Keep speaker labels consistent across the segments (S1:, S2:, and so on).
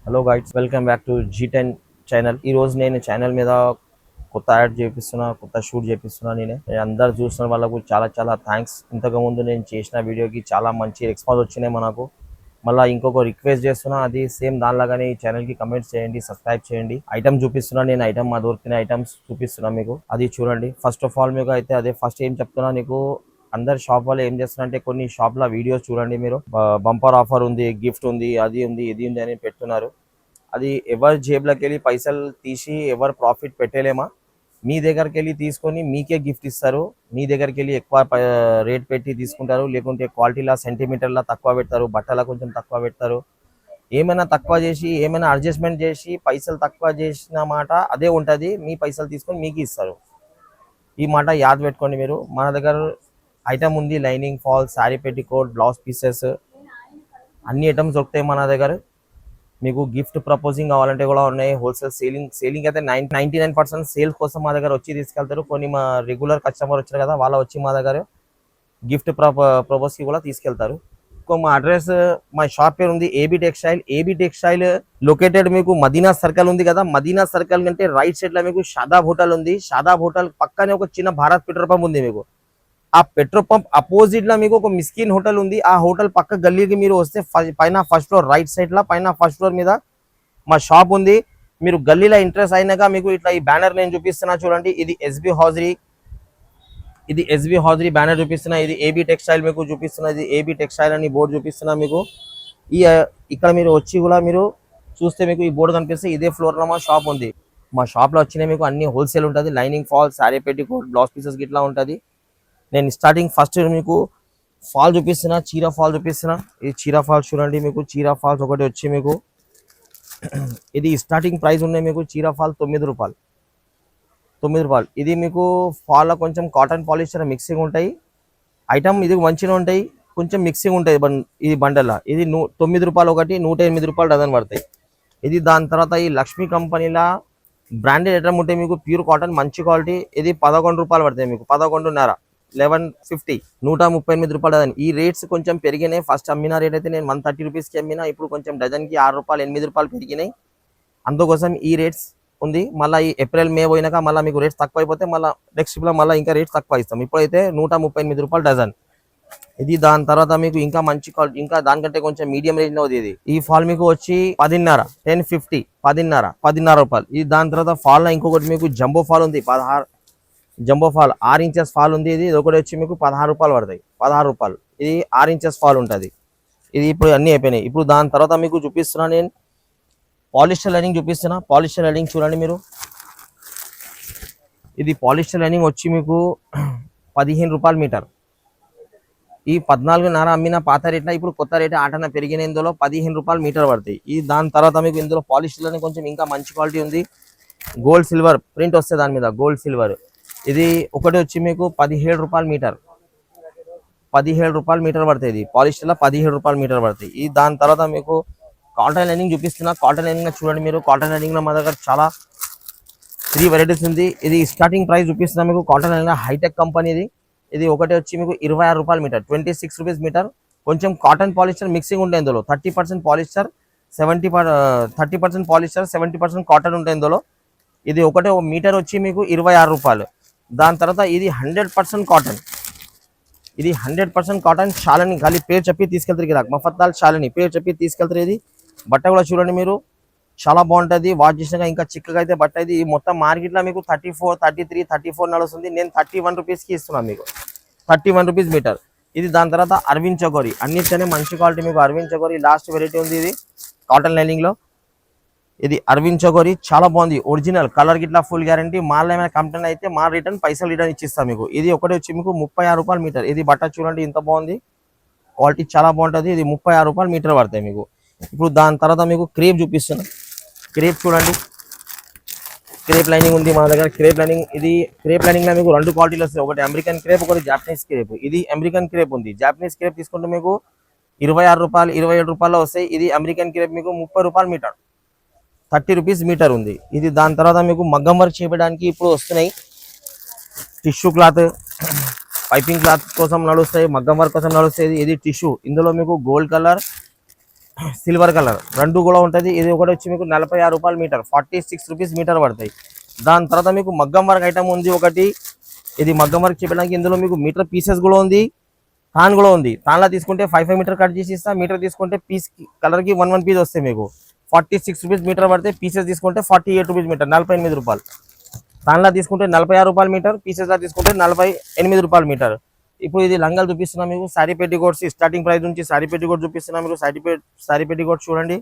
S1: Hello guides, welcome back to G10 channel. ఈ రోజు నేను ఛానల్ మీద కొత్త యాడ్ చేపిస్తున్నా, కొత్త షూట్ చేపిస్తున్నా. నేను అందరు చూస్తున్న వాళ్ళకు చాలా చాలా థ్యాంక్స్. ఇంతకు ముందు నేను చేసిన వీడియోకి చాలా మంచి రెస్పాన్స్ వచ్చినాయి మనకు. మళ్ళీ ఇంకొక రిక్వెస్ట్ చేస్తున్నా, అది సేమ్ దానిలాగానే ఈ ఛానల్కి కమెంట్స్ చేయండి, సబ్స్క్రైబ్ చేయండి. ఐటమ్ చూపిస్తున్నా, నేను ఐటమ్ మా దొరికిన ఐటమ్స్ చూపిస్తున్నా మీకు, అది చూడండి. ఫస్ట్ ఆఫ్ ఆల్ మీకు అయితే అదే ఫస్ట్ ఏం చెప్తున్నా నీకు, అందరు షాప్ వాళ్ళు ఏం చేస్తున్నారంటే కొన్ని షాప్ లో వీడియోస్ చూడండి మీరు, బంపర్ ఆఫర్ ఉంది, గిఫ్ట్ ఉంది, అది ఉంది, ఇది ఉంది అని పెడుతున్నారు. అది ఎవరి జేబులోకి వెళ్ళి పైసలు తీసి ఎవరు ప్రాఫిట్ పెట్టలేమా, మీ దగ్గరికి వెళ్ళి తీసుకొని మీకే గిఫ్ట్ ఇస్తారు. మీ దగ్గరికి వెళ్ళి ఎక్కువ రేట్ పెట్టి తీసుకుంటారు, లేకుంటే క్వాలిటీలా సెంటీమీటర్లా తక్కువ పెడతారు, బట్టల కొంచెం తక్కువ పెడతారు. ఏమైనా తక్కువ చేసి ఏమైనా అడ్జస్ట్మెంట్ చేసి పైసలు తక్కువ చేసిన మాట అదే ఉంటుంది, మీ పైసలు తీసుకొని మీకు ఇస్తారు. ఈ మాట యాద్ పెట్టుకోండి మీరు. మన దగ్గర ఐటమ్ ఉంది, lining, falls, sari petticoat, blouse pieces, అన్ని ఐటమ్స్ దొరుకుతాయి మన దగ్గర. మీకు గిఫ్ట్ ప్రపోజింగ్ కావాలంటే కూడా ఉన్నాయి. హోల్సేల్ సేలింగ్ అయితే 99% సేల్స్ కోసం మా దగ్గర వచ్చి తీసుకెళ్తారు. కొన్ని మా రెగ్యులర్ కస్టమర్ వచ్చారు కదా, వాళ్ళ వచ్చి మా దగ్గర గిఫ్ట్ ప్రపోజ్కి కూడా తీసుకెళ్తారు. మా అడ్రస్, మా షాప్ పేరు ఉంది AB textile. AB textile located మీకు మదీనా సర్కిల్ ఉంది కదా, మదీనా సర్కిల్ కంటే రైట్ సైడ్ లో మీకు షాదాబ్ హోటల్ ఉంది. షాదాబ్ హోటల్ పక్కనే ఒక చిన్న భారత్ పెట్రోల్ పంప్ ఉంది. మీకు ఆ పెట్రోల్ పంప్ అపోజిట్ లో మీకు ఒక మిస్కిన్ హోటల్ ఉంది. ఆ హోటల్ పక్క గల్లీకి మీరు వస్తే పైన ఫస్ట్ ఫ్లోర్, రైట్ సైడ్ లో పైన ఫస్ట్ ఫ్లోర్ మీద మా షాప్ ఉంది. మీరు గల్లీలో ఇంట్రెస్ట్ అయినాక మీకు ఇట్లా ఈ బ్యానర్ నేను చూపిస్తున్నా చూడండి. ఇది ఎస్బి హౌజరీ బ్యానర్ చూపిస్తున్నా. ఇది ఏబీ టెక్స్టైల్ మీకు చూపిస్తున్నా. ఇది ఏబీ టెక్స్టైల్ అని బోర్డు చూపిస్తున్నా మీకు. ఈ ఇక్కడ మీరు వచ్చి కూడా మీరు చూస్తే మీకు ఈ బోర్డు కనిపిస్తే ఇదే ఫ్లోర్ లో మా షాప్ ఉంది. మా షాప్ లో వచ్చినాయి మీకు అన్ని హోల్సేల్ ఉంటుంది. Lining, fall, sari petticoat, blouse pieces గిట్లా ఉంటుంది. నేను స్టార్టింగ్ ఫస్ట్ మీకు ఫాల్ చూపిస్తున్నా, చీర ఫాల్ చూపిస్తున్నా. ఈ చీర ఫాల్స్ చూడండి. మీకు చీర ఫాల్స్ ఒకటి వచ్చి మీకు ఇది స్టార్టింగ్ ప్రైస్ ఉన్నాయి మీకు. చీర ఫాల్ 9 రూపాయలు. ఇది మీకు ఫాల్ లో కొంచెం కాటన్ పాలిస్టర్ మిక్సింగ్ ఉంటాయి. ఐటమ్ ఇది మంచిగా ఉంటాయి, కొంచెం మిక్సింగ్ ఉంటుంది. ఇది బండల్ ఇది 9 రూపాయలు ఒకటి, 108 రూపాయలు డజన్ పడతాయి. ఇది దాని తర్వాత ఈ లక్ష్మీ కంపెనీలా బ్రాండెడ్ ఐటమ్ ఉంటాయి మీకు, ప్యూర్ కాటన్ మంచి క్వాలిటీ. ఇది 11 రూపాయలు పడతాయి మీకు, 11.5, 1150, 138 రూపాయలు డజన్. ఈ రేట్స్ కొంచెం పెరిగినాయి. ఫస్ట్ అమ్మిన రేట్ అయితే నేను 130 రూపీస్కి అమ్మినా, ఇప్పుడు కొంచెం డజన్కి 6 రూపాయలు, 8 రూపాయలు పెరిగినాయి. అందుకోసం ఈ రేట్స్ ఉంది. మళ్ళీ ఈ ఏప్రిల్ మే పోయినాక మళ్ళీ మీకు రేట్స్ తక్కువ అయిపోతే మళ్ళీ నెక్స్ట్ లో మళ్ళీ ఇంకా రేట్స్ తక్కువ ఇస్తాం. ఇప్పుడైతే 138 రూపాయలు డజన్. ఇది దాని తర్వాత మీకు ఇంకా మంచి క్వాలిటీ, ఇంకా దానికంటే కొంచెం మీడియం రేంజ్ లో ఇది. ఈ ఫాల్ మీకు వచ్చి 10.5, 1050, 10.5 రూపాయలు. ఇది దాని తర్వాత ఫాల్ లో ఇంకొకటి మీకు జంబో ఫాల్ ఉంది, 16 జంబో ఫాల్ 6 ఇంచెస్ ఫాల్ ఉంది. ఇది ఒకటి వచ్చి మీకు 16 రూపాయలు పడతాయి, 16 రూపాయలు. ఇది 6 ఇంచెస్ ఫాల్ ఉంటుంది. ఇది ఇప్పుడు అన్ని అయిపోయినాయి. ఇప్పుడు దాని తర్వాత మీకు చూపిస్తున్నా నేను పాలిస్టర్ లైనింగ్ చూపిస్తున్నా. పాలిస్టర్ లైనింగ్ చూడండి మీరు. ఇది పాలిస్టర్ లైనింగ్ వచ్చి మీకు 15 రూపాయలు మీటర్. ఈ 14.5 అమ్మిన పాత రేట్న ఇప్పుడు కొత్త రేట్ ఆటన పెరిగిన, ఇందులో 15 రూపాయలు మీటర్ పడతాయి. ఈ దాని తర్వాత మీకు ఇందులో పాలిస్టర్లోనే కొంచెం ఇంకా మంచి క్వాలిటీ ఉంది. గోల్డ్ సిల్వర్ ప్రింట్ వస్తుంది దాని మీద, గోల్డ్ సిల్వర్. ఇది ఒకటి వచ్చి మీకు 17 రూపాయలు మీటర్, 17 రూపాయలు మీటర్ పడుతుంది. ఇది పాలిస్టర్లో 17 రూపాయలు మీటర్ పడుతుంది. ఈ దాని తర్వాత మీకు కాటన్ లైనింగ్ చూపిస్తున్నా. కాటన్ లైనింగ్ చూడండి మీరు. కాటన్ లైనింగ్ లో మా దగ్గర చాలా 3 వెరైటీస్ ఉంది. ఇది స్టార్టింగ్ ప్రైస్ చూపిస్తున్నా మీకు. కాటన్ లైనింగ్ హైటెక్ కంపెనీ ఇది. ఇది ఒకటి వచ్చి మీకు 26 రూపాయలు మీటర్, 26 రూపీస్ మీటర్. కొంచెం కాటన్ పాలిస్టర్ మిక్సింగ్ ఉంటాయి ఇందులో. 30% పాలిస్టర్, 30% పాలిస్టర్, 70% కాటన్ ఉంటాయి ఇందులో. ఇది ఒకటే మీటర్ వచ్చి మీకు 26 రూపాయలు. దాని తర్వాత ఇది 100% కాటన్. ఇది 100% కాటన్. శాలని ఖాళీ పేరు చెప్పి తీసుకెళ్తారు కదా, మఫత్తాల్ శాలని పేరు చెప్పి తీసుకెళ్తారు. ఇది బట్ట కూడా చూడండి మీరు, చాలా బాగుంటుంది. వాష్ చేసినాక ఇంకా చిక్కగా అయితే బట్ట. ఇది మొత్తం మార్కెట్లో మీకు 34, 33, 34 నడుస్తుంది. నేను 31 రూపీస్కి ఇస్తున్నాను మీకు, 31 రూపీస్ మీటర్. ఇది దాని తర్వాత అరవింద్ చకోరి, అన్నిటికనే మంచి క్వాలిటీ మీకు. అరవింద్ చకోరి లాస్ట్ వెరైటీ ఉంది ఇది కాటన్ లైనింగ్లో. ఇది అరవింద్ చకోరి చాలా బాగుంది. ఒరిజినల్ కలర్ గిట్లా ఫుల్ గ్యారంటీ. మాల్ ఏమైనా కంప్లైంట్ అయితే మా రిటర్న్ పైసలు రిటర్న్ ఇచ్చిస్తాం మీకు. ఇది ఒకటి వచ్చి మీకు 36 రూపాయలు మీటర్. ఇది బట్ట చూడండి ఇంత బాగుంది, క్వాలిటీ చాలా బాగుంటుంది. ఇది 36 రూపాయలు మీటర్ పడతాయి మీకు. ఇప్పుడు దాని తర్వాత మీకు క్రేప్ చూపిస్తున్నా. క్రేప్ చూడండి, క్రేప్ లైనింగ్ ఉంది మా దగ్గర. క్రేప్ లైనింగ్, ఇది క్రేప్ లైనింగ్ లో మీకు 2 క్వాలిటీలు వస్తాయి. ఒకటి అమెరికన్ క్రేప్, ఒకటి జాపనీస్ క్రేప్. ఇది అమెరికన్ క్రేప్ ఉంది. జాపనీస్ క్రేప్ తీసుకుంటే మీకు 26 రూపాయలు, 27 రూపాయలు వస్తాయి. ఇది అమెరికన్ క్రేప్ మీకు 30 రూపాయలు మీటర్, 30 రూపీస్ మీటర్ ఉంది. ఇది దాని తర్వాత మీకు మగ్గం వర్క్ చేయడానికి ఇప్పుడు వస్తున్నాయి. టిష్యూ క్లాత్, పైపింగ్ క్లాత్ కోసం నడుస్తాయి, మగ్గం వర్క్ కోసం నడుస్తాయి. ఇది టిష్యూ. ఇందులో మీకు గోల్డ్ కలర్, సిల్వర్ కలర్ రెండు కూడా ఉంటుంది. ఇది ఒకటి వచ్చి మీకు 46 రూపాయలు మీటర్, 46 రూపీస్ మీటర్ పడతాయి. దాని తర్వాత మీకు మగ్గం వర్క్ ఐటమ్ ఉంది ఒకటి. ఇది మగ్గం వర్క్ చెప్పడానికి ఇందులో మీకు మీటర్ పీసెస్ కూడా ఉంది, తాన్ కూడా ఉంది. తాన్లా తీసుకుంటే 5 మీటర్ కట్ చేసి ఇస్తా, మీటర్ తీసుకుంటే పీస్ కలర్కి 1 పీస్ వస్తాయి మీకు. 46 రూపీస్ మీటర్ పడితే, పీసెస్ తీసుకుంటే 48 రూపీస్ మీటర్, 48 రూపాయలు. తాన్లా తీసుకుంటే 46 రూపాయలు మీటర్, పీసెస్లా తీసుకుంటే 48 రూపాయలు మీటర్. ఇప్పుడు ఇది లంగాలు చూపిస్తున్నా మీకు. శారీ పెట్టికోట్స్ స్టార్టింగ్ ప్రైస్ నుంచి శారీ పెట్టికోట్ చూపిస్తున్నా మీకు. శారీ పెట్టికోట్ చూడండి.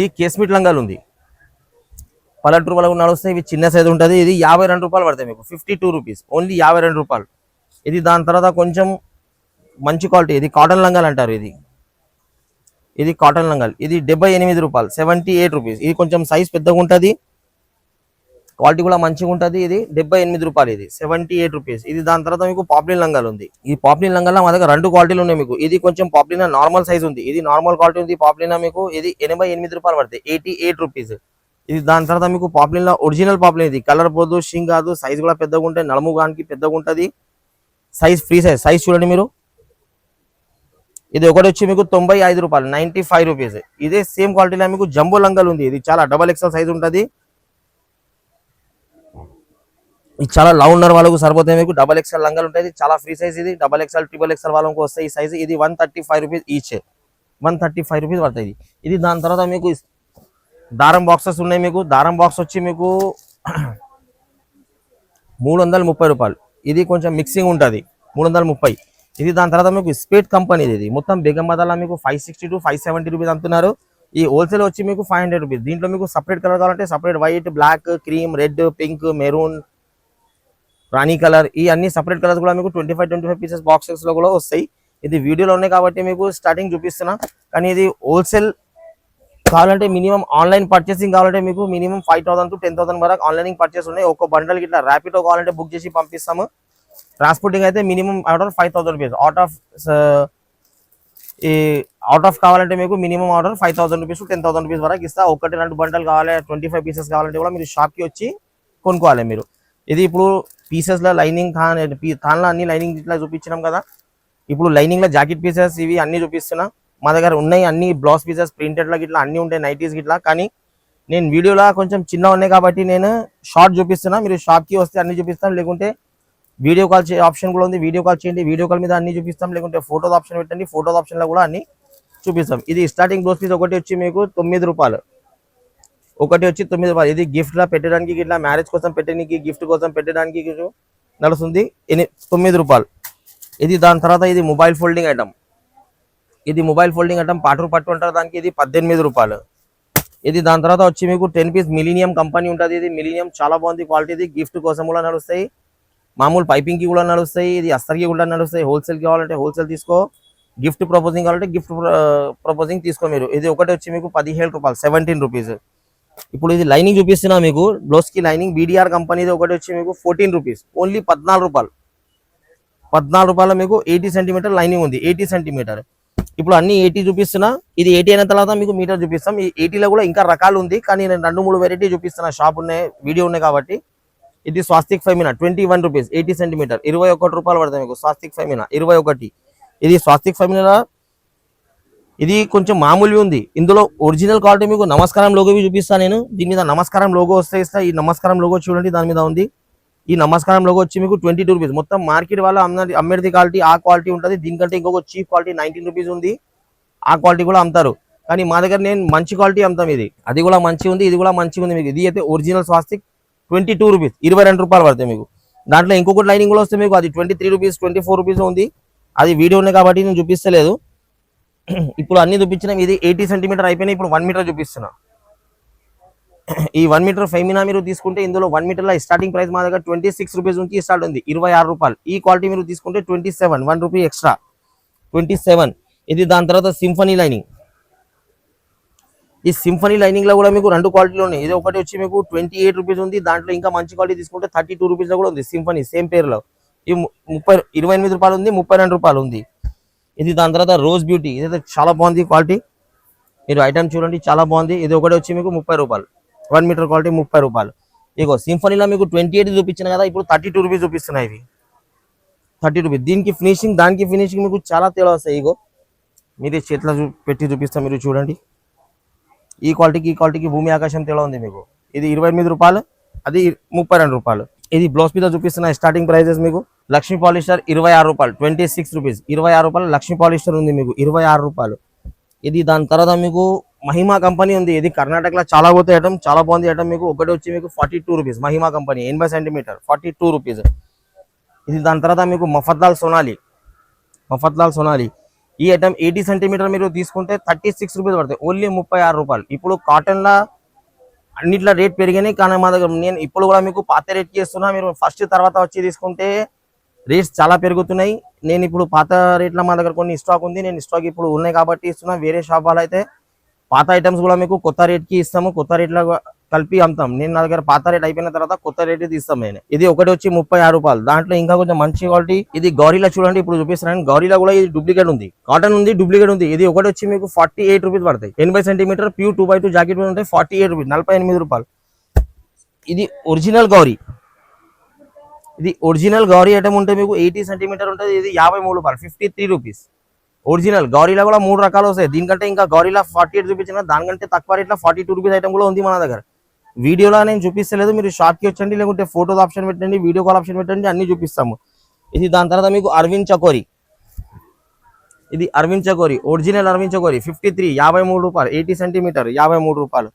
S1: ఈ కేస్మిట్ లంగాలు ఉంది, పల్లెటూరు వాళ్ళకు నడుస్తాయి. ఇవి చిన్న సైజు ఉంటుంది. ఇది 52 రూపాయలు పడతాయి మీకు, 52 రూపీస్ ఓన్లీ, 52 రూపాయలు. ఇది దాని తర్వాత కొంచెం మంచి క్వాలిటీ, ఇది కాటన్ లంగాలు అంటారు. ఇది కాటన్ లంగాలు. ఇది 78 రూపాయలు, 78 రూపీస్. ఇది కొంచెం సైజ్ పెద్దగా ఉంటుంది, క్వాలిటీ కూడా మంచిగా ఉంటుంది. ఇది 78 రూపాయలు, ఇది 78 రూపీస్. ఇది దాని తర్వాత మీకు పాప్లిన్ లంగాలు ఉంది. ఈ పాప్లిన్ లంగాల మా దగ్గర 2 క్వాలిటీలు ఉన్నాయి మీకు. ఇది కొంచెం పాప్లిన్ నార్మల్ సైజ్ ఉంది, ఇది నార్మల్ క్వాలిటీ ఉంది. పాప్లిన్ మీకు ఇది 88 రూపాయలు పడతాయి, 88 రూపీస్. ఇది దాని తర్వాత మీకు పాప్లిన్ ఒరిజినల్ పాప్లిన్, ఇది కలర్ పోదు, షింగ్ కాదు, సైజ్ కూడా పెద్దగా ఉంటాయి, నడుము గానికి పెద్దగా ఉంటుంది. సైజ్ ఫ్రీ సైజ్ చూడండి మీరు. ఇది ఒకటి వచ్చి మీకు 95 రూపాయలు, 95 రూపీస్. ఇదే సేమ్ క్వాలిటీలో మీకు జంబో లంగాలు ఉంది. ఇది చాలా XXL సైజ్ ఉంటుంది. ఇది చాలా లవ్ ఉన్న వాళ్ళకు సరిపోతాయి మీకు. XXL లంగాలు ఉంటాయి, చాలా ఫ్రీ సైజ్. ఇది XXL, XXL వాళ్ళకు వస్తాయి ఈ సైజ్. ఇది 135 రూపీస్ ఈచ్, 135 రూపీస్ పడుతుంది. ఇది దాని తర్వాత మీకు దారం బాక్సెస్ ఉన్నాయి మీకు. దారం బాక్స్ వచ్చి మీకు 330 రూపాయలు. ఇది కొంచెం మిక్సింగ్ ఉంటుంది, 330. ఇది దాని తర్వాత మీకు స్పేట్ కంపెనీ. ఇది మొత్తం బేగంబాద్లో మీకు 560 to 570 రూపీస్ అమ్ముతున్నారు. ఈ హోల్సేల్ వచ్చి మీకు 500 రూపీస్. దీంట్లో మీకు సపరేట్ కలర్ కావాలంటే separate, white, black, cream, red, pink, maroon, rani colour, ఈ అన్ని సపరేట్ కలర్స్ కూడా మీకు 25 పీసెస్ బాక్సెస్ లో కూడా వస్తాయి. ఇది వీడియోలో ఉన్నాయి కాబట్టి మీకు స్టార్టింగ్ చూపిస్తున్నా. కానీ ఇది హోల్సేల్ కావాలంటే మినిమం ఆన్లైన్ పర్చేసింగ్ కావాలంటే మీకు మినిమం 5,000 to 10,000 వరకు ఆన్లైన్ పర్చేస్ ఉన్నాయి. ఒక బండల్ ఇట్లా ర్యాపిడో కావాలంటే బుక్ చేసి పంపిస్తాము. ట్రాన్స్పోర్టింగ్ అయితే minimum order 5,000 rupees. Out of కావాలంటే మీకు మినిమం ఆర్డర్ 5,000 రూపీస్, 10,000 రూపీస్ వరకు ఇస్తా. 1-2 బండలు కావాలి, 25 పీసెస్ కావాలంటే కూడా మీరు షాప్కి వచ్చి కొనుక్కోవాలి మీరు. ఇది ఇప్పుడు పీసెస్లో లైనింగ్ తాన్లో అన్ని లైనింగ్ ఇట్లా చూపించినాం కదా. ఇప్పుడు లైనింగ్లో జాకెట్ పీసెస్ ఇవి అన్ని చూపిస్తున్నా. మా దగ్గర ఉన్నాయి అన్ని బ్లౌజ్ పీసెస్, ప్రింటెడ్లో గిట్లా అన్ని ఉంటాయి, నైటీస్ గిట్లా. కానీ నేను వీడియోలో కొంచెం చిన్న ఉన్నాయి కాబట్టి నేను షార్ట్ చూపిస్తున్నా. మీరు షాప్కి వస్తే అన్ని చూపిస్తాం, లేకుంటే వీడియో కాల్ ఆప్షన్ కూడా ఉంది, వీడియో కాల్ చేయండి. వీడియో కాల్ మీద అన్ని చూపిస్తాం, లేకుంటే ఫోటోస్ ఆప్షన్ పెట్టండి, ఫోటోస్ ఆప్షన్లో కూడా అన్ని చూపిస్తాం. ఇది స్టార్టింగ్ బ్లౌజ్ పీస్ ఒకటి వచ్చి మీకు 9 రూపాయలు, ఒకటి వచ్చి 9 రూపాయలు. ఇది గిఫ్ట్లా పెట్టడానికి ఇట్లా మ్యారేజ్ కోసం పెట్టడానికి, గిఫ్ట్ కోసం పెట్టడానికి నడుస్తుంది, 9 రూపాయలు. ఇది దాని తర్వాత ఇది మొబైల్ ఫోల్డింగ్ ఐటమ్. ఇది మొబైల్ ఫోల్డింగ్ ఐటమ్ పాటూరు పట్టు అంటారు దానికి. ఇది 18 రూపాయలు. ఇది దాని తర్వాత వచ్చి మీకు 10 పీస్ మిలీనియం కంపెనీ ఉంటుంది. ఇది మిలీనియం చాలా బాగుంది క్వాలిటీ. ఇది గిఫ్ట్ కోసం కూడా నడుస్తాయి, మామూలు పైపింగ్కి కూడా నడుస్తాయి, ఇది అస్తర్కి కూడా నడుస్తాయి. హోల్సేల్ కావాలంటే హోల్సేల్ తీసుకో, గిఫ్ట్ ప్రపోజింగ్ కావాలంటే గిఫ్ట్ ప్రపోజింగ్ తీసుకో మీరు. ఇది ఒకటి వచ్చి మీకు 17 రూపాయలు, 17 రూపీస్. ఇప్పుడు ఇది లైనింగ్ చూపిస్తున్నా మీకు. బ్లౌజ్కి లైనింగ్ BDR కంపెనీది ఒకటి వచ్చి మీకు 14 రూపీస్, ఓన్లీ 14 రూపాయలు. 14 రూపాయలు మీకు 80 సెంటీమీటర్ లైనింగ్ ఉంది, 80 సెంటీమీటర్. ఇప్పుడు అన్ని 80 చూపిస్తున్నా. ఇది 80 అయిన తర్వాత మీకు మీటర్ చూపిస్తాం. ఈ 80లో కూడా ఇంకా రకాలు ఉంది, కానీ నేను 2-3 వెరైటీ చూపిస్తున్నా. షాప్ ఉన్నాయి, వీడియో ఉన్నాయి కాబట్టి. ఇది స్వాస్తిక్ ఫెమినా 21 రూపీస్, 80 సెంటీమీటర్, 21 రూపాయలు పడతాయి మీకు. స్వాస్తిక్ ఫెమినా 21. ఇది స్వాస్తిక్ ఫెమినా, ఇది కొంచెం మామూలుగా ఉంది. ఇందులో ఒరిజినల్ క్వాలిటీ మీకు నమస్కారం లోగో చూపిస్తాను నేను. దీని మీద నమస్కారం లోగో వస్తే ఇస్తా. ఈ నమస్కారం లోగో చూడండి, దాని మీద ఉంది. ఈ నమస్కారం లోగో వచ్చి మీకు 22 రూపీస్. మొత్తం మార్కెట్ వాళ్ళ అమ్మేది క్వాలిటీ ఆ క్వాలిటీ ఉంటుంది. దీనికంటే ఇంకొక చీప్ క్వాలిటీ 19 రూపీస్ ఉంది, ఆ క్వాలిటీ కూడా అమ్ముతారు. కానీ మా దగ్గర నేను మంచి క్వాలిటీ అమ్ముతాం. ఇది అది కూడా మంచిగా ఉంది, ఇది కూడా మంచిగా ఉంది మీకు. ఇది అయితే ఒరిజినల్ స్వాస్తిక్ 22 రూపీస్, 22 రూపాయలు పడతాయి మీకు. దాంట్లో ఇంకొకటి లైనింగ్ కూడా వస్తే మీకు అది 23 రూపీస్, 24 రూపీస్ ఉంది. అది వీడియో ఉన్నాయి కాబట్టి నేను చూపిస్తలేదు. ఇప్పుడు అన్ని చూపించినాం. ఇది 80 సెంటీమీటర్ అయిపోయినాయి. ఇప్పుడు 1 మీటర్ చూపిస్తున్నా. ఈ 1 మీటర్ ఫెమినా మీరు తీసుకుంటే ఇందులో 1 మీటర్లో స్టార్టింగ్ ప్రైస్ మా దగ్గర 26 రూపీస్ నుంచి స్టార్ట్ ఉంది, 26 రూపాయలు. ఈ క్వాలిటీ మీరు తీసుకుంటే 27, 1 రూపీ ఎక్స్ట్రా, 27. ఇది దాని తర్వాత సింఫనీ లైనింగ్. ఈ సింఫనీ లైనింగ్ లో కూడా మీకు 2 క్వాలిటీలు ఉన్నాయి. ఇది ఒకటి వచ్చి మీకు 28 రూపీస్ ఉంది. దాంట్లో ఇంకా మంచి క్వాలిటీ తీసుకుంటే 32 రూపీస్ లో కూడా ఉంది సింఫనీ, సేమ్ పేరులో. ఈ 28 రూపాయలు ఉంది, 32 రూపాయలు ఉంది. ఇది దాని తర్వాత రోజ్ బ్యూటీ. ఇదైతే చాలా బాగుంది క్వాలిటీ, మీరు ఐటమ్ చూడండి, చాలా బాగుంది. ఇది ఒకటి వచ్చి మీకు 30 రూపాయలు, 1 మీటర్ క్వాలిటీ 30 రూపాయలు. ఇగో సింఫనీలో మీకు 28 చూపించిన కదా, ఇప్పుడు 32 రూపీస్ చూపిస్తున్నాయి. ఇవి 30 రూపీస్. దీనికి ఫినిషింగ్ దానికి ఫినిషింగ్ మీకు చాలా తేడా వస్తాయి. ఇగో మీరు చేతిలో పెట్టి చూపిస్తాం, మీరు చూడండి. ఈ క్వాలిటీకి భూమి ఆకాశం తేడా ఉంది మీకు. ఇది 28 రూపాయలు, అది 32 రూపాయలు. ఇది బ్లౌజ్ మీద చూపిస్తున్న స్టార్టింగ్ ప్రైజెస్ మీకు. లక్ష్మీ పాలిస్టర్ 26 రూపాయలు, 26 రూపీస్. 26 రూపాయలు లక్ష్మీ పాలిస్టర్ ఉంది మీకు, 26 రూపాయలు. ఇది దాని తర్వాత మీకు మహిమా కంపెనీ ఉంది. ఇది కర్ణాటకలో చాలా పోతే ఐటమ్, చాలా బాగుంది ఐటమ్ మీకు. ఒకటి వచ్చి మీకు 42 రూపీస్. మహిమా కంపెనీ 80 సెంటీమీటర్ 42 రూపీస్. ఇది దాని తర్వాత మీకు మఫత్లాల్ సోనాలి. ఈ ఐటమ్ 80 సెంటీమీటర్ మీరు తీసుకుంటే 36 రూపీస్ పడతాయి, ఓన్లీ 36 రూపాయలు. ఇప్పుడు కాటన్లో అన్నిట్లో రేట్ పెరిగినాయి, కానీ మా దగ్గర నేను ఇప్పుడు కూడా మీకు పాత రేట్కి ఇస్తున్నా. మీరు ఫస్ట్ తర్వాత వచ్చి తీసుకుంటే రేట్స్ చాలా పెరుగుతున్నాయి. నేను ఇప్పుడు పాత రేట్లో మా దగ్గర కొన్ని స్టాక్ ఉంది, నేను స్టాక్ ఇప్పుడు ఉన్నాయి కాబట్టి ఇస్తున్నా. వేరే షాప్ వాళ్ళు అయితే పాత ఐటమ్స్ కూడా మీకు కొత్త రేట్కి ఇస్తాము, కొత్త రేట్లో కలిపి అమ్ముతాం. నేను నా దగ్గర పాత రేట్ అయిపోయిన తర్వాత కొత్త రేట్ తీస్తాం నేను. ఇది ఒకటి వచ్చి 36 రూపాయలు. దాంట్లో ఇంకా కొంచెం మంచి క్వాలిటీ ఇది గౌరీలా చూడండి, ఇప్పుడు చూపిస్తున్నాను. గౌరీలా కూడా ఇది డూప్లికేట్ ఉంది, కాటన్ ఉంది, డూప్లికేట్ ఉంది. ఇది ఒకటి వచ్చి మీకు 48 రూపీస్ పడతాయి. 80 సెంటీమీటర్ ప్యూర్ 2x2 జాకెట్ ఉంటాయి, 48 రూపీస్, 48 రూపాయలు. ఇది ఒరిజినల్ గౌరీ ఐటమ్ ఉంటే మీకు 80 సెంటీమీటర్ ఉంటుంది. ఇది 53 రూపాయలు, 53 రూపీస్. ఒరిజినల్ గౌరీలా కూడా 3 రకాలు వస్తాయి. దీనికంటే ఇంకా గౌరీలా 48 చూపించిన దానికంటే తక్కువ రేట్లో 42 రూపీస్ ఐటమ్ కూడా ఉంది మన దగ్గర. వీడియోలో నేను చూపిస్తలేదు, మీరు షాప్కి వచ్చండి, లేకుంటే ఫోటోస్ ఆప్షన్ పెట్టండి, వీడియో కాల్ ఆప్షన్ పెట్టండి, అన్ని చూపిస్తాము. ఇది దాని తర్వాత మీకు అరవింద్ చకోరి. ఇది అరవింద్ చకోరి, ఒరిజినల్ అరవింద్ చకోరి 53, 53 రూపాయలు. 80 సెంటీమీటర్ 53 రూపాయలు.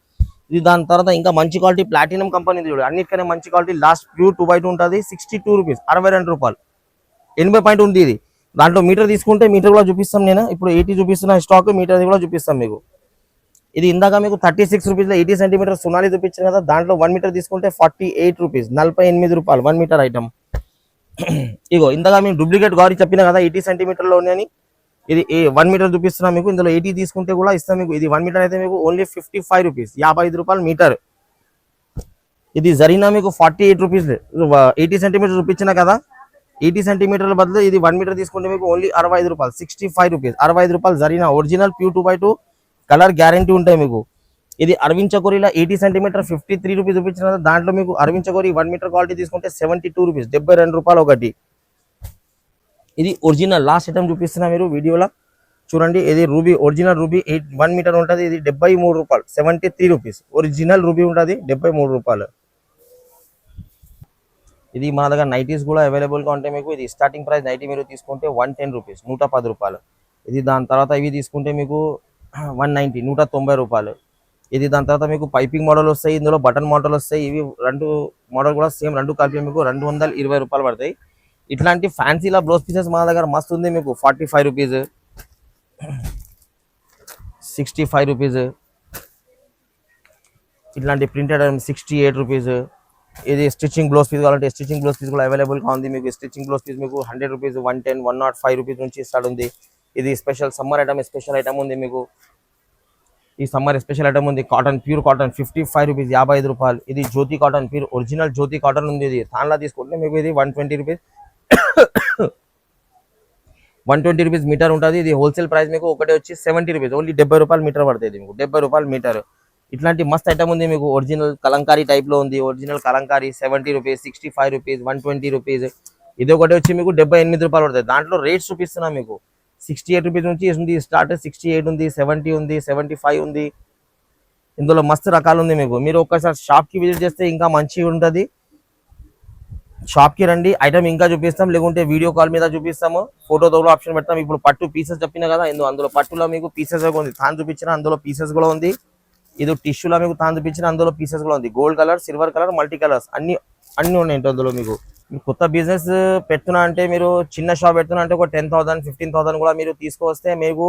S1: ఇది దాని తర్వాత ఇంకా మంచి క్వాలిటీ ప్లాటినం కంపెనీ చూడండి, అన్నిటికనే మంచి క్వాలిటీ. లాస్ట్ ప్యూర్ 2x2 ఉంటుంది, 62 రూపీస్, 62 రూపాయలు. 80 పాయింట్ ఉంది ఇది. దాంట్లో మీటర్ తీసుకుంటే మీటర్ కూడా చూపిస్తాం. నేను ఇప్పుడు 80 చూపిస్తున్న స్టాక్, మీటర్ కూడా చూపిస్తాం మీకు. ఇది ఇందాక మీకు 36 రూపీస్లో 80 సెంటీమీటర్ సునాలి చూపించాను కదా, దాంట్లో 1 మీటర్ తీసుకుంటే 48 రూపీస్, 48 రూపాయలు 1 మీటర్ ఐటమ్. ఇగో ఇందాక మీకు డూప్లికేట్ గౌరీ చెప్పిన కదా 80 సెంటీమీటర్లో ఉన్నాయని, ఇది 1 మీటర్ చూపిస్తున్నా మీకు. ఇందులో 80 తీసుకుంటే కూడా ఇస్తాం మీకు. ఇది 1 మీటర్ అయితే మీకు ఓన్లీ 55 రూపీస్, 55 రూపాయలు మీటర్. ఇది జరీనా మీకు 48 రూపీస్. 80 సెంటీమీటర్ చూపించిన కదా, 80 సెంటీమీటర్ల బదులు ఇది 1 మీటర్ తీసుకుంటే మీకు ఓన్లీ 65 రూపాయలు, 65 రూపీస్, 65 రూపాయలు Zarina original pure 2x2 colour guarantee ఉంటాయి మీకు. ఇది అరవింద్ చకోరీలో 80 సెంటీమీటర్ 53 రూపీస్ చూపించిన దాంట్లో మీకు అరవింద్ చకోరీ 1 మీటర్ క్వాలిటీ తీసుకుంటే 72 రూపీస్, 72 రూపాయలు ఒకటి. ఇది ఒరిజినల్ లాస్ట్ ఐటమ్ చూపిస్తున్నా మీరు వీడియోలో చూడండి. ఇది రూబీ, ఒరిజినల్ రూబీ 1 మీటర్ ఉంటుంది. ఇది 73 రూపాయలు, 73 రూపీస్. ఒరిజినల్ రూబీ ఉంటుంది, 73 రూపాయలు. ఇది మన దగ్గర నైటీస్ కూడా అవైలబుల్గా ఉంటాయి మీకు. ఇది స్టార్టింగ్ ప్రైస్ నైటీ మీరు తీసుకుంటే 110 రూపీస్, 110 రూపాయలు. ఇది దాని తర్వాత ఇవి తీసుకుంటే మీకు 190, 190 రూపాయలు. ఇది దాని తర్వాత మీకు పైపింగ్ మోడల్ వస్తాయి, ఇందులో బటన్ మోడల్ వస్తాయి. ఇవి రెండు మోడల్ కూడా సేమ్, రెండు కలిపి మీకు 220 రూపాయలు పడతాయి. ఇట్లాంటి ఫ్యాన్సీలా బ్లౌజ్ పీసెస్ మన దగ్గర మస్తు ఉంది మీకు. 45 రూపీస్, 65 రూపీస్. ఇట్లాంటి ప్రింటెడ్ 68 రూపీస్. ఇది స్టిచ్చింగ్ బ్లౌజ్ పీస్ కావాలంటే స్టిచ్చింగ్ బ్లౌజ్ పీస్ కూడా అవైలబుల్గా ఉంది మీకు. స్టిచ్చింగ్ బ్లౌజ్ పీస్ మీకు 100 రూపీస్, 110, 105 రూపీస్ నుంచి స్టార్ట్ ఉంది. ఇది special summer item, special item ఉంది మీకు. ఈ సమ్మర్ స్పెషల్ ఐటమ్ ఉంది. కాటన్, ప్యూర్ కాటన్ 55 రూపీస్, 55 రూపాయలు. ఇది జ్యోతి కాటన్, ప్యూర్ ఒరిజినల్ జ్యోతి కాటన్ ఉంది. ఇది తాన్లా తీసుకుంటే మీకు ఇది 120 రూపీస్, 120 రూపీస్ మీటర్ ఉంటుంది. ఇది హోల్సేల్ ప్రైస్ మీకు ఒకటి వచ్చి 70 రూపీస్, ఓన్లీ 70 రూపాయలు మీటర్ పడుతుంది మీకు, 70 రూపాయలు మీటర్. ఇట్లాంటి మస్త్ ఐటమ్ ఉంది మీకు. ఒరిజినల్ కలంకారీ టైప్లో ఉంది. Original Kalamkari 70 rupees, 65 rupees, 120 rupees. ఇది ఒకటి వచ్చి మీకు 78 రూపాయలు పడుతుంది. దాంట్లో రేట్స్ చూపిస్తున్నా మీకు. 68 రూపీస్ నుంచి ఉంది స్టార్ట్, 68 ఉంది, 70 ఉంది, 75 ఉంది. ఇందులో మస్తు రకాలు ఉంది మీకు. మీరు ఒక్కసారి షాప్కి విజిట్ చేస్తే ఇంకా మంచిగా ఉంటుంది. షాప్కి రండి, ఐటమ్ ఇంకా చూపిస్తాం, లేకుంటే వీడియో కాల్ మీద చూపిస్తాము, ఫోటోతో కూడా ఆప్షన్ పెడతాం. ఇప్పుడు పట్టు పీసెస్ చెప్పినా కదా, అందులో పట్టులో మీకు పీసెస్ ఉంది. తాను చూపించిన అందులో పీసెస్ కూడా ఉంది. ఇది టిష్యూలో మీకు తాను చూపించిన అందులో పీసెస్ కూడా ఉంది. Gold colour, silver colour, multi colours అన్ని ఉన్నాయి అందులో మీకు. కొత్త బిజినెస్ పెడుతున్నా అంటే, మీరు చిన్న షాప్ పెడుతున్నా అంటే ఒక 10,000, 15,000 కూడా మీరు తీసుకొస్తే మీకు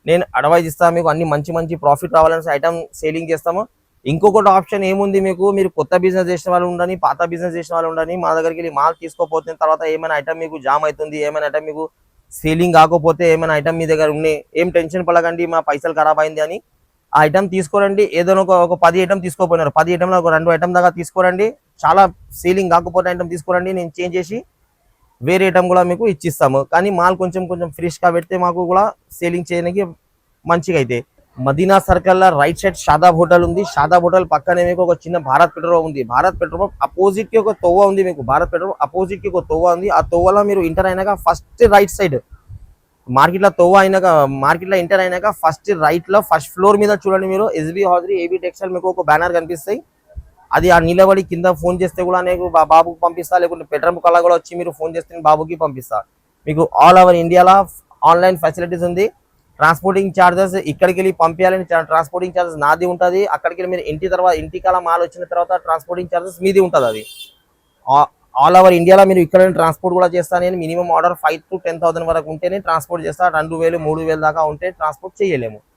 S1: నేను అడ్వైజ్ ఇస్తాను. మీకు అన్ని మంచి మంచి ప్రాఫిట్ రావాలని ఐటమ్ సేలింగ్ చేస్తాము. ఇంకొకటి ఆప్షన్ ఏముంది మీకు, మీరు కొత్త బిజినెస్ చేసిన వాళ్ళు ఉండని, పాత బిజినెస్ చేసిన వాళ్ళు ఉండని, మా దగ్గరికి వెళ్ళి మాల్ తీసుకోపోతే తర్వాత ఏమైనా ఐటమ్ మీకు జామ్ అవుతుంది, ఏమైనా ఐటమ్ మీకు సేలింగ్ కాకపోతే, ఏమైనా ఐటమ్ మీ దగ్గర ఉన్నాయి, ఏం టెన్షన్ పడకండి మా పైసలు ఖరాబ్ అయింది అని. ఆ ఐటమ్ తీసుకోరండి. ఏదైనా ఒక 10 ఐటమ్ తీసుకోపోయినారు, 10 ఐటమ్లో ఒక 2 ఐటమ్ దాకా తీసుకోరండి. చాలా సేలింగ్ కాకపోతే ఐటమ్ తీసుకోరండి, నేను చేంజ్ చేసి వేరే ఐటమ్ కూడా మీకు ఇచ్చిస్తాము. కానీ మాల్ కొంచెం ఫ్రెష్గా పెడితే మాకు కూడా సేలింగ్ చేయడానికి మంచిగా అయితే. మదీనా సర్కిల్లో రైట్ సైడ్ షాదాబ్ హోటల్ ఉంది. షాదాబ్ హోటల్ పక్కనే మీకు ఒక చిన్న భారత్ పెట్రోల్ ఉంది. భారత్ పెట్రోల్ అపోజిట్ కి ఒక తోవ ఉంది మీకు. భారత్ పెట్రోల్ అపోజిట్ కి ఒక తోవ ఉంది. ఆ తోవలో మీరు ఎంటర్ అయినాక ఫస్ట్ రైట్ సైడ్ మార్కెట్లో తోవ అయినాక, మార్కెట్లో ఎంటర్ అయినాక ఫస్ట్ రైట్ లో ఫస్ట్ ఫ్లోర్ మీద చూడండి మీరు, ఎస్బీ హౌజరీ ఏబీ టెక్స్టైల్ మీకు ఒక బ్యానర్ కనిపిస్తాయి. అది ఆ నిలబడి కింద ఫోన్ చేస్తే కూడా నేను బాబుకి పంపిస్తా, లేకుంటే పెట్రోల్ కల్లా కూడా వచ్చి మీరు ఫోన్ చేస్తే బాబుకి పంపిస్తా. మీకు ఆల్ ఓవర్ ఇండియాలో ఆన్లైన్ ఫెసిలిటీస్ ఉంది. ట్రాన్స్పోర్టింగ్ ఛార్జెస్ ఇక్కడికి వెళ్ళి పంపించాలని ట్రాన్స్పోర్టింగ్ ఛార్జెస్ నాది ఉంటుంది. అక్కడికి వెళ్ళి మీరు ఇంటికల మాల్ వచ్చిన తర్వాత ట్రాన్స్పోర్టింగ్ ఛార్జెస్ మీది ఉంటుంది. అది ఆల్ ఓవర్ ఇండియాలో మీరు ఇక్కడ ట్రాన్స్పోర్ట్ కూడా చేస్తాను. నేను మినిమం ఆర్డర్ 5,000 to 10,000 వరకు ఉంటేనే ట్రాన్స్పోర్ట్ చేస్తా. 2,000 3,000 దాకా ఉంటే ట్రాన్స్పోర్ట్ చేయలేము.